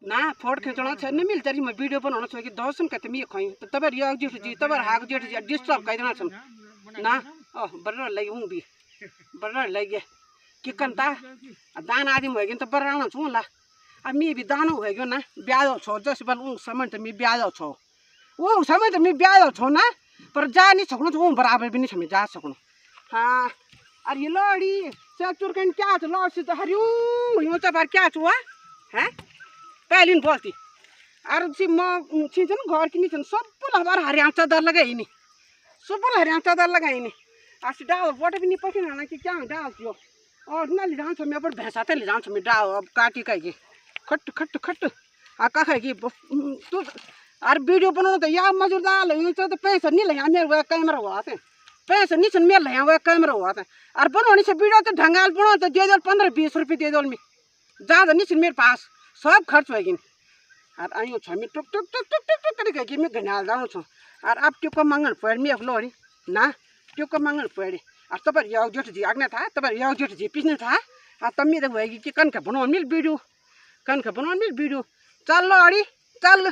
ना फोटो खींचना छ नहीं मिल तरी मैं वीडियो बनाना छ कि दर्शन करते मैं खई तो तबर याग जेठ जी तबर हाग जेठ जी डिस्टर्ब कर देना छ ना बर्रा लगी हूं भी बर्रा लगी कि कंता दान आदि हो गयो त बर्राउन छु ला अब मी भी दानो हो गयो ना ब्याज छ जस बल उ समय त मी ब्याज छ वो समय त मी ब्याज छ ना पर जा नहीं सकनो छु बराबर भी नहीं समय जा सकनो हां अरे लड़ी सेक्टर कन क्या छ लड़ी त हरियो यो त बार क्या छु हैं पहलिन बोलती अरे सी म छिन घर किनी छन सब हमार हरियाणा चादर लगाई नहीं सब हरियाणा चादर लगाई नहीं आज डाल बोट भी नहीं पकड़ ना कि क्या डाल दियो और ना ले जान मैं पर भैंसा ते ले जान मैं डाल अब काटी के खट खट खट आ का की तू अरे वीडियो बनाओ तो या मजूर डाल तो पैसा नहीं ले मेरे वो कैमरा हुआ थे पैसा नहीं छन मेरे ले वो कैमरा हुआ था और बनाने से वीडियो तो ढंगाल बनाओ तो दे दो 15-20 रुपये दे दो मैं ज़्यादा नहीं छन मेरे पास सब खर्च होगी और आयो छ मैं टुक टुक टुक टुक टुक टुक करके मैं घनाल जाऊँ छ और अब त्यो को मंगल पड़ मैं लोरी ना त्यो को मंगल पड़े और तब याव जेठ जी आगना था तब याव जेठ जी पीछे था और तब मेरे होगी कि कन का बनाओ मिल वीडियो चल लो अड़ी चल